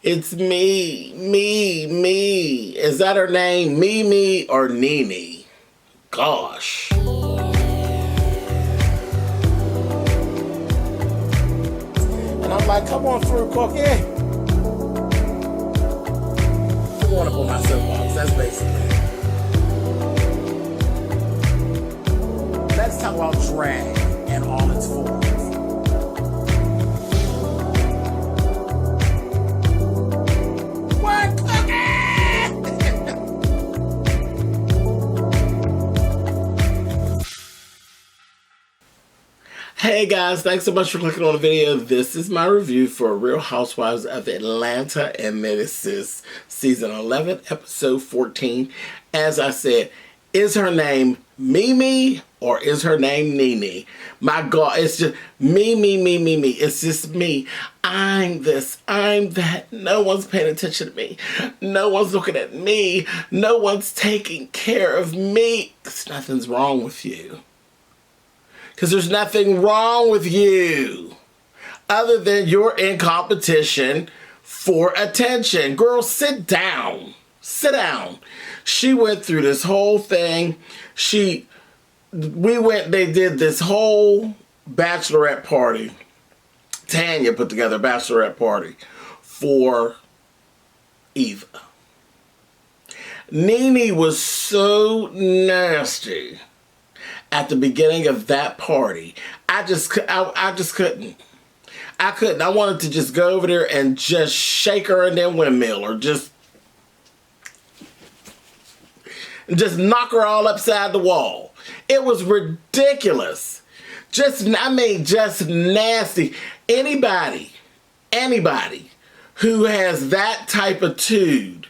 It's me. Is that her name? Mimi or Nene? Gosh. And I'm like, come on through, Corky. I'm going up on my soapbox. That's basically it. Let's talk about drag and all its forms. What, Cookie? Hey guys, thanks so much for clicking on the video. This is my review for Real Housewives of Atlanta, and this is season 11, episode 14. As I said, is her name Mimi or is her name Nene? My God, it's just me. It's just me. I'm this, I'm that. No one's paying attention to me. No one's looking at me. No one's taking care of me. 'Cause nothing's wrong with you. Because there's nothing wrong with you other than you're in competition for attention. Girl, sit down. Sit down. She went through this whole thing. They did this whole bachelorette party. Tanya put together a bachelorette party for Eva. Nene was so nasty at the beginning of that party. I just couldn't. I couldn't. I wanted to just go over there and just shake her in that windmill, or just knock her all upside the wall. It was ridiculous. Just nasty. Anybody who has that type of attitude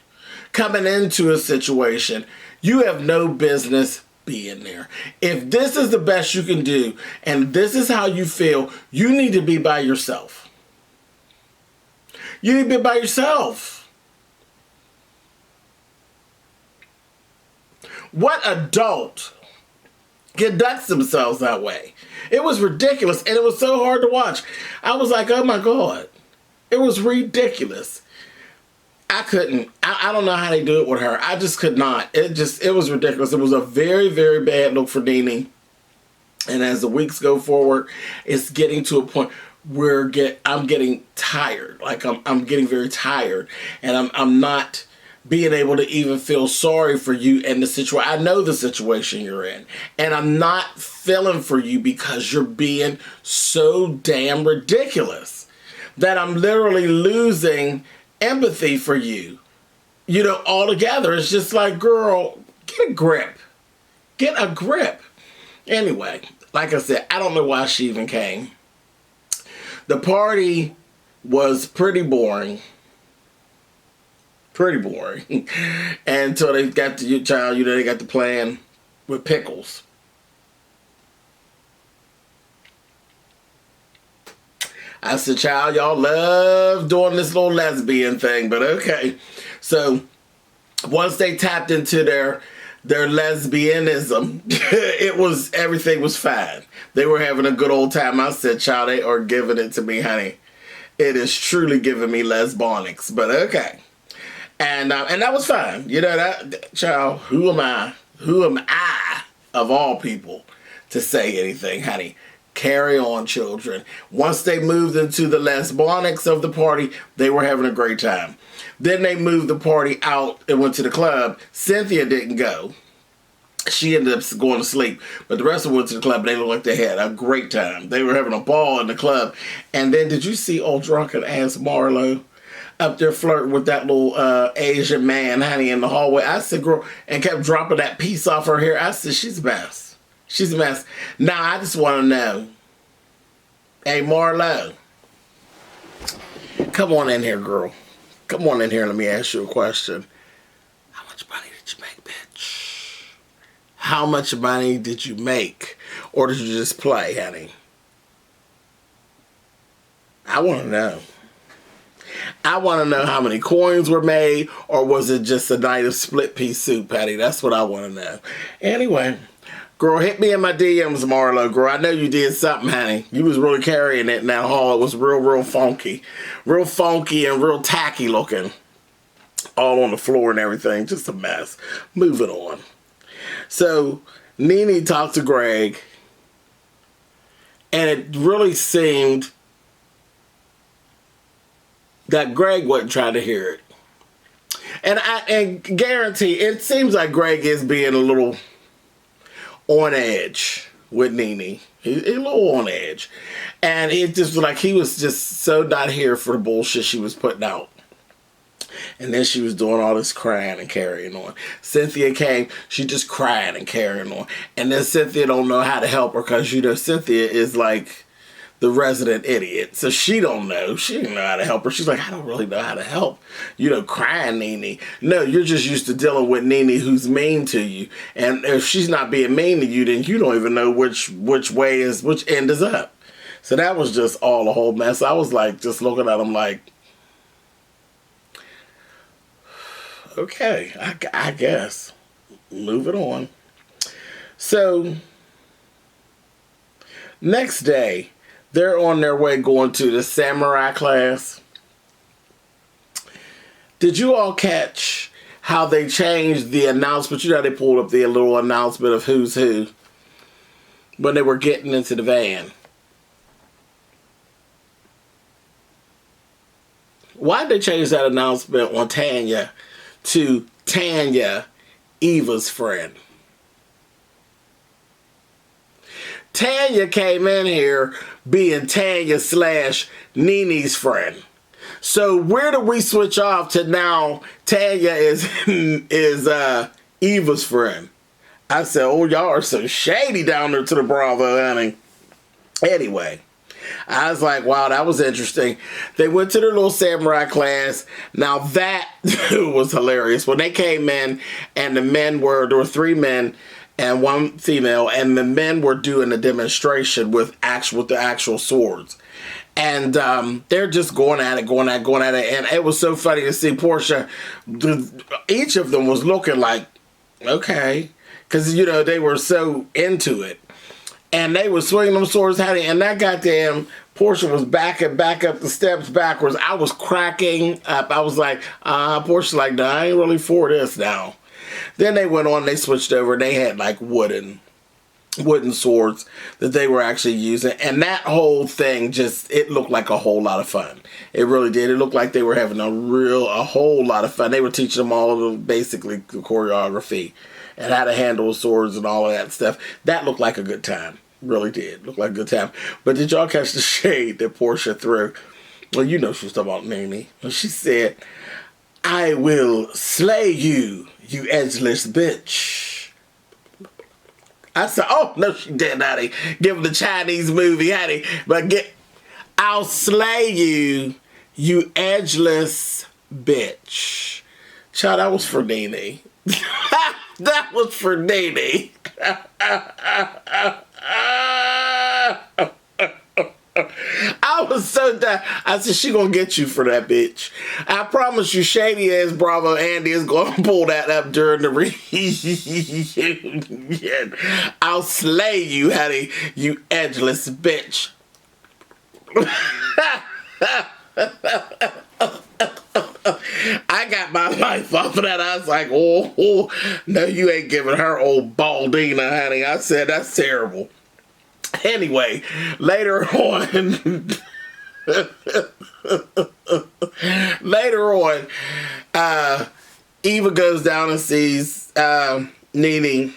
coming into a situation, you have no business being there. If this is the best you can do and this is how you feel, you need to be by yourself. You need to be by yourself. What adult conducts themselves that way? It was ridiculous, and it was so hard to watch. I was like, oh my God. It was ridiculous. I couldn't. I don't know how they do it with her. I just could not. It was ridiculous. It was a very, very bad look for Nene. And as the weeks go forward, it's getting to a point where I'm getting tired. Like I'm getting very tired, and I'm not being able to even feel sorry for you in the situation. I know the situation you're in, and I'm not feeling for you because you're being so damn ridiculous that I'm literally losing empathy for you, altogether. It's just like, girl, get a grip. Get a grip. Anyway, like I said, I don't know why she even came. The party was pretty boring. Pretty boring. Until they got to your child, they got to playing with pickles. I said, child, y'all love doing this little lesbian thing, but okay. So once they tapped into their lesbianism, everything was fine. They were having a good old time. I said, child, they are giving it to me, honey. It is truly giving me lesbonics, but okay. And that was fine. That child, who am I of all people to say anything, honey? Carry on, children. Once they moved into the lesbonics of the party, they were having a great time. Then they moved the party out and went to the club. Cynthia didn't go. She ended up going to sleep. But the rest of them went to the club, and they looked like they had a great time. They were having a ball in the club. And then did you see old drunken ass Marlo up there flirting with that little Asian man, honey, in the hallway? I said, girl, and kept dropping that piece off her hair. I said, she's the best. She's a mess. Now, I just want to know, hey, Marlo, come on in here, girl. Come on in here and let me ask you a question. How much money did you make, bitch? How much money did you make? Or did you just play, honey? I want to know. I want to know how many coins were made, or was it just a night of split pea soup, Patty? That's what I want to know. Anyway, Girl, hit me in my DMs, Marlo. Girl, I know you did something, honey. You was really carrying it in that hall. It was real funky. Real funky and real tacky looking. All on the floor and everything. Just a mess. Moving on. So, Nene talked to Greg. And it really seemed that Greg wasn't trying to hear it. And guarantee, it seems like Greg is being a little on edge with Nene. He's a little on edge. And it just was like he was just so not here for the bullshit she was putting out. And then she was doing all this crying and carrying on. Cynthia came, she just crying and carrying on. And then Cynthia don't know how to help her because, you know, Cynthia is like the resident idiot. So she don't know. She didn't know how to help her. She's like, I don't really know how to help. You know, crying Nene. No, you're just used to dealing with Nene who's mean to you. And if she's not being mean to you, then you don't even know which end is up. So that was just all a whole mess. I was like, just looking at him like, okay, I guess. Moving on. So, next day, they're on their way going to the samurai class. Did you all catch how they changed the announcement? You know, they pulled up their little announcement of who's who when they were getting into the van. Why did they change that announcement on Tanya to Tanya, Eva's friend? Tanya came in here being Tanya / Nene's friend. So where do we switch off to now Tanya is Eva's friend? I said, oh, y'all are so shady down there to the Bravo, honey. Anyway, I was like, wow, that was interesting. They went to their little samurai class. Now that was hilarious. When they came in and there were 3 men and 1 female, and the men were doing a demonstration with the actual swords. And they're just going at it. And it was so funny to see Portia. Each of them was looking like, okay. Because, you know, they were so into it. And they were swinging them swords, and that goddamn Portia was back up the steps backwards. I was cracking up. I was like, Portia's like, no, I ain't really for this now. Then they went on, they switched over, and they had like wooden swords that they were actually using. And that whole thing it looked like a whole lot of fun. It really did. It looked like they were having a whole lot of fun. They were teaching them all of basically the choreography and how to handle swords and all of that stuff. That looked like a good time. Really did. Looked like a good time. But did y'all catch the shade that Portia threw? Well, you know she was talking about Nene. When she said, I will slay you, you edgeless bitch. I said, oh, no, she didn't, honey. Give him the Chinese movie, honey. But I'll slay you, you edgeless bitch. Child, that was for Nene. That was for Nene. I was so done. I said, she gonna get you for that bitch. I promise you, shady ass Bravo Andy is gonna pull that up during the reunion. I'll slay you, honey, you edgeless bitch. I got my life off of that. I was like, oh, no, you ain't giving her old Baldina, honey. I said, that's terrible. Anyway, later on, Eva goes down and sees Nene.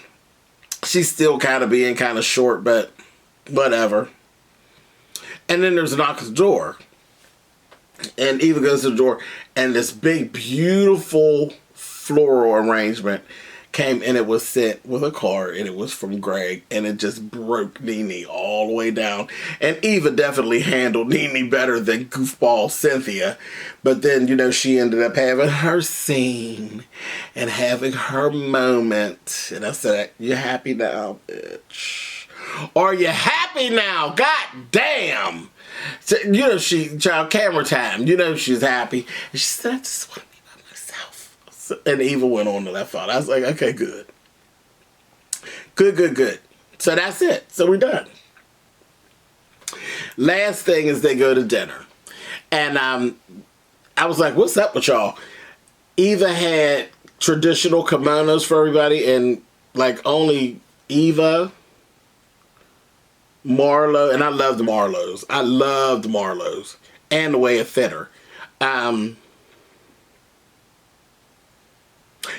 She's still kind of being kind of short, but whatever. And then there's a knock at the door. And Eva goes to the door, and this big, beautiful floral arrangement came, and it was sent with a card, and it was from Greg, and it just broke Nene all the way down. And Eva definitely handled Nene better than goofball Cynthia. But then, you know, she ended up having her scene and having her moment. And I said, you happy now, bitch? Are you happy now? God damn! So, you know, camera time. You know she's happy. And she said, I just want to be by myself. So, and Eva went on to that thought. I was like, okay, good. Good. So that's it. So we're done. Last thing is they go to dinner. And I was like, what's up with y'all? Eva had traditional kimonos for everybody, and like only Eva, Marlo, and I loved Marlo's. I loved Marlo's and the way it fit her.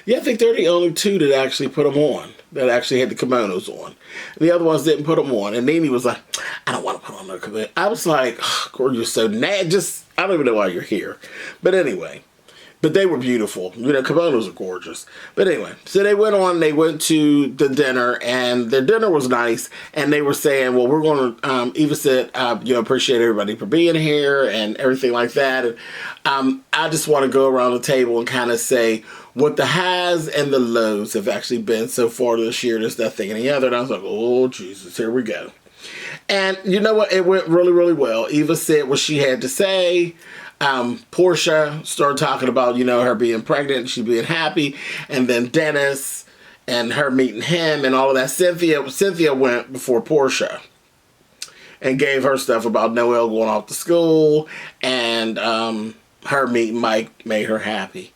Yeah, I think they're the only two that actually put them on, that actually had the kimonos on. The other ones didn't put them on. And Nene was like, I don't want to put on no kimono. I was like, oh, Corey, you're so I don't even know why you're here. But anyway, but they were beautiful. You know, kimonos are gorgeous. But anyway, so they went to the dinner, and their dinner was nice. And they were saying, well, we're going to, Eva said, appreciate everybody for being here and everything like that. And I just want to go around the table and kind of say what the highs and the lows have actually been so far this year, this, that, thing, and the other. And I was like, oh, Jesus, here we go. And you know what? It went really, really well. Eva said what she had to say. Portia started talking about, her being pregnant, she being happy. And then Dennis and her meeting him and all of that. Cynthia went before Portia and gave her stuff about Noelle going off to school. And her meeting Mike made her happy.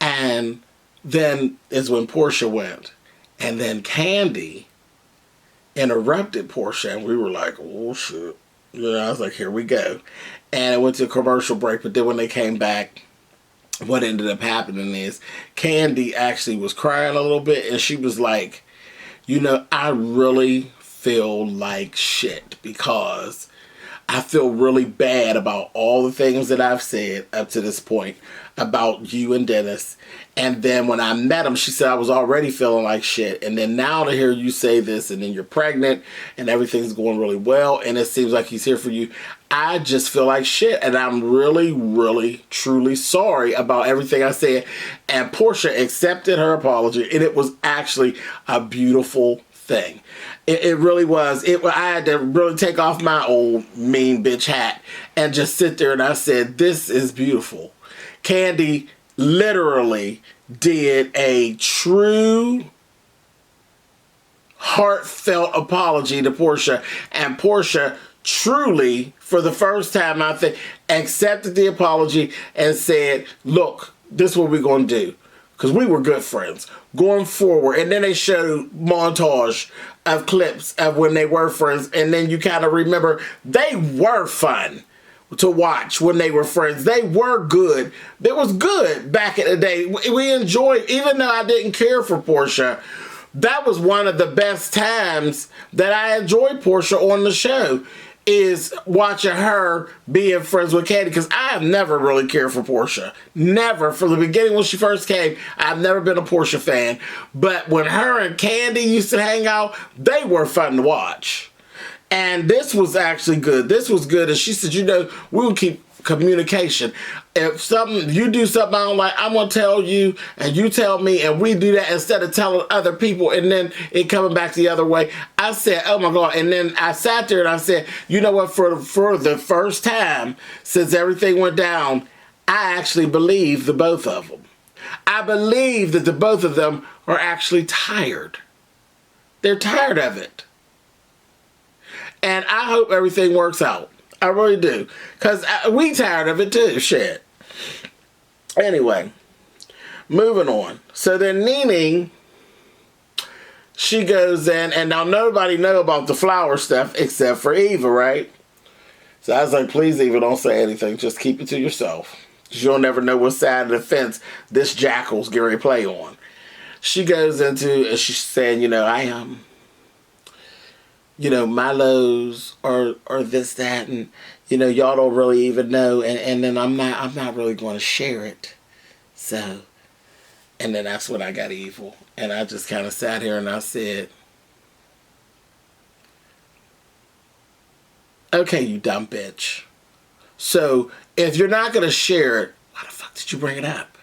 And then is when Portia went. And then Candy interrupted Portia, and we were like, oh, shit. I was like, here we go. And it went to a commercial break, but then when they came back, what ended up happening is Candy actually was crying a little bit, and she was like, I really feel like shit because I feel really bad about all the things that I've said up to this point about you and Dennis. And then when I met him, she said I was already feeling like shit. And then now to hear you say this, and then you're pregnant and everything's going really well, and it seems like he's here for you, I just feel like shit. And I'm really, really, truly sorry about everything I said. And Portia accepted her apology, and it was actually a beautiful thing. It really was. I had to really take off my old mean bitch hat and just sit there, and I said, this is beautiful. Candy literally did a true heartfelt apology to Portia, and Portia truly, for the first time, I think, accepted the apology and said, look, this is what we're going to do. Because we were good friends going forward. And then they showed montage of clips of when they were friends. And then you kind of remember they were fun to watch when they were friends. They were good. It was good back in the day. We enjoyed, even though I didn't care for Portia, that was one of the best times that I enjoyed Portia on the show, is watching her being friends with Candy, because I have never really cared for Portia. Never. From the beginning when she first came, I've never been a Portia fan. But when her and Candy used to hang out, they were fun to watch. And this was actually good. This was good. And she said, we'll keep communication. If you do something I don't like, I'm going to tell you and you tell me, and we do that instead of telling other people and then it coming back the other way. I said, oh my God. And then I sat there and I said, you know what, for the first time since everything went down, I actually believe the both of them. I believe that the both of them are actually tired. They're tired of it. And I hope everything works out. I really do. Because we tired of it too. Shit. Anyway. Moving on. So then Nene, she goes in, and now nobody know about the flower stuff except for Eva, right? So I was like, please, Eva, don't say anything. Just keep it to yourself. Because you'll never know what side of the fence this jackal's going to play on. She goes into, and she's saying, my lows are this, that, and y'all don't really even know, and then I'm not really going to share it. So, and then that's when I got evil, and I just kind of sat here and I said, okay, you dumb bitch. So if you're not going to share it, why the fuck did you bring it up?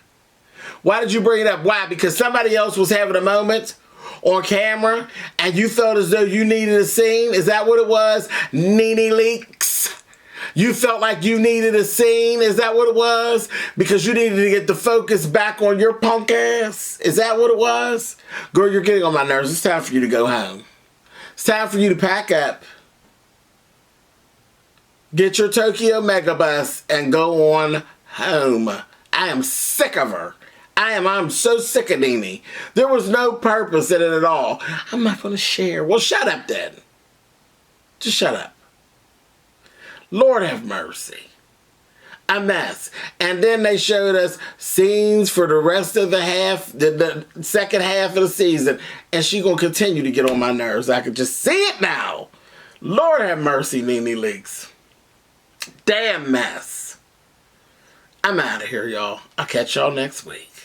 Why did you bring it up? Why? Because somebody else was having a moment on camera and you felt as though you needed a scene? Is that what it was? Nene Leaks? You felt like you needed a scene? Is that what it was? Because you needed to get the focus back on your punk ass? Is that what it was? Girl, you're getting on my nerves. It's time for you to go home. It's time for you to pack up. Get your Tokyo Megabus and go on home. I am sick of her. I'm so sick of Nene. There was no purpose in it at all. I'm not going to share. Well, shut up then. Just shut up. Lord have mercy. A mess. And then they showed us scenes for the rest of the second half of the season. And she going to continue to get on my nerves. I can just see it now. Lord have mercy, Nene Leakes. Damn mess. I'm out of here, y'all. I'll catch y'all next week.